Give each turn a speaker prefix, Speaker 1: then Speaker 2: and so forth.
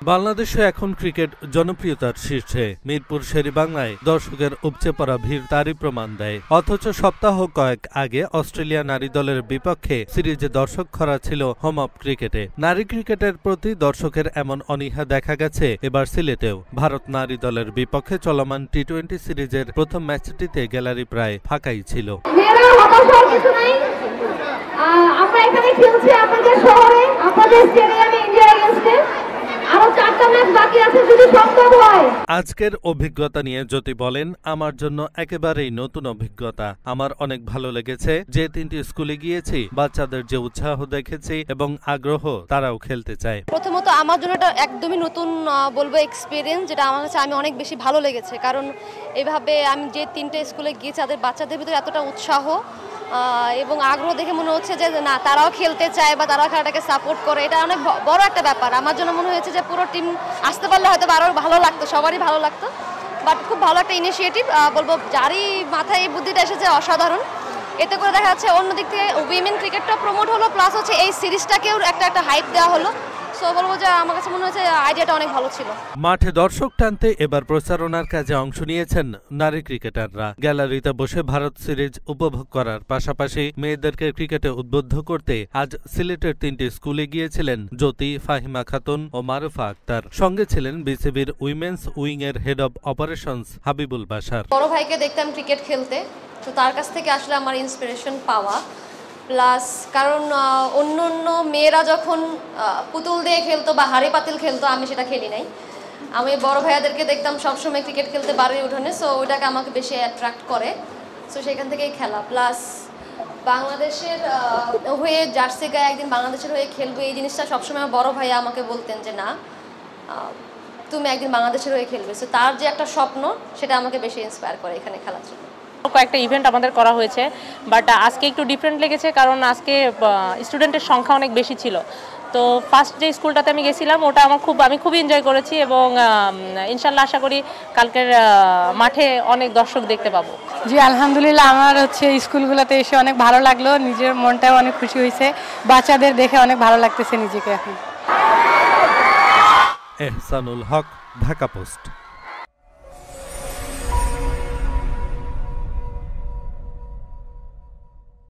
Speaker 1: বাংলাদেশে এখন ক্রিকেট জনপ্রিয়তার শীর্ষে। মিরপুর শেরেবাংলায় দর্শকের উপচে পড়া ভিড় তারই প্রমাণ দেয়। অথচ সপ্তাহ কয়েক আগে অস্ট্রেলিয়া নারী দলের বিপক্ষে সিরিজে দর্শক খরা ছিল হোম অফ ক্রিকেটে। নারী ক্রিকেটের প্রতি দর্শকের এমন অনীহা দেখা গেছে এবার সিলেটেও। ভারত নারী দলের বিপক্ষে চলমান টি-20 সিরিজের প্রথম ম্যাচটিতে গ্যালারি প্রায় ফাঁকাই ছিল।
Speaker 2: আমরা এখানে খেলছি আপনাদের শহরে, আপনাদের স্টেডিয়ামে, ইন্ডিয়া এগেইনস্টে। আরো 4টা ম্যাচ বাকি আছে, যদি সম্ভব হয়।
Speaker 1: আজকের অভিজ্ঞতা নিয়ে জ্যোতি বলেন, আমার জন্য একেবারেই নতুন অভিজ্ঞতা। আমার অনেক ভালো লেগেছে। যে 3টি স্কুলে গিয়েছি, বাচ্চাদের যে উৎসাহ দেখেছি এবং আগ্রহ, তারাও খেলতে চায়।
Speaker 3: প্রথমত আমার জন্য এটা একদমই নতুন বলবো এক্সপিরিয়েন্স, যেটা আমার কাছে আমি অনেক বেশি ভালো লেগেছে। কারণ এভাবে আমি যে 3টে স্কুলে গিয়েছি, তাদের বাচ্চাদের ভিতরে এতটা উৎসাহ এবং আগ্রহ দেখে মনে হচ্ছে যে না, তারাও খেলতে চায় বা তারাও খেলাটাকে সাপোর্ট করে। এটা অনেক বড় একটা ব্যাপার। আমার জন্য মনে হয়েছে যে পুরো টিম আসতে পারলে হয়তো আরও ভালো লাগতো, সবারই ভালো লাগতো। বাট খুব ভালো একটা ইনিশিয়েটিভ বলবো, যারই মাথায় এই বুদ্ধিটা এসেছে অসাধারণ। এতে করে দেখা যাচ্ছে অন্য দিক থেকে উইমেন ক্রিকেটটা প্রমোট হলো, প্লাস হচ্ছে এই সিরিজটাকেও একটা হাইপ দেওয়া হলো। সো বলবো যে আমার কাছে মনে হচ্ছে আইডিয়াটা অনেক ভালো ছিল।
Speaker 1: মাঠে দর্শক টানতে এবার প্রচারণার কাজে অংশ নিয়েছেন নারী ক্রিকেটাররা। গ্যালারিতে বসে ভারত সিরিজ উপভোগ করার পাশাপাশি মেয়েদেরকে ক্রিকেটে উদ্বুদ্ধ করতে আজ সিলেটের 3টি স্কুলে গিয়েছিলেন জ্যোতি, ফাহিমা খাতুন ও মারুফা আক্তার। সঙ্গে ছিলেন বিসিবির উইমেন্স উইং এর head of operations Habibul Bashar.
Speaker 3: বড় ভাইকে দেখতাম ক্রিকেট খেলতে, তো তার কাছ থেকে আসলে আমার ইন্সপিরেশন পাওয়া। প্লাস কারণ অন্য মেয়েরা যখন পুতুল দিয়ে খেলতো বা হাড়ি পাতিল খেলতো, আমি সেটা খেলি নাই। আমি বড় ভাইয়াদেরকে দেখতাম সবসময় ক্রিকেট খেলতে বাড়ির উঠোনে, সো ওইটাকে আমাকে বেশি অ্যাট্রাক্ট করে। সো সেখান থেকেই খেলা। প্লাস বাংলাদেশের হয়ে জার্সি গায়ে একদিন বাংলাদেশের হয়ে খেলবো, এই জিনিসটা সবসময় আমার বড় ভাইয়া আমাকে বলতেন যে না, তুমি একদিন বাংলাদেশের হয়ে খেলবে। সো তার যে একটা স্বপ্ন, সেটা আমাকে বেশি ইন্সপায়ার করে এখানে খেলার জন্য।
Speaker 4: কয়েকটা ইভেন্ট আমাদের করা হয়েছে, বাট আজকে একটু ডিফারেন্ট লেগেছে, কারণ আজকে স্টুডেন্টের সংখ্যা অনেক বেশি ছিল। তো ফার্স্ট যে স্কুলটাতে আমি গেছিলাম, ওটা আমি খুব এনজয় করেছি এবং ইনশাল্লাহ আশা করি কালকের মাঠে অনেক দর্শক দেখতে পাবো।
Speaker 5: জি আলহামদুলিল্লাহ, আমার স্কুলগুলোতে এসে অনেক ভালো লাগলো, নিজের মনটাও অনেক খুশি হয়েছে, বাচ্চাদের দেখে অনেক ভালো লাগতেছে নিজেকে এখন।
Speaker 1: এহসানুল হক, ঢাকা পোস্ট।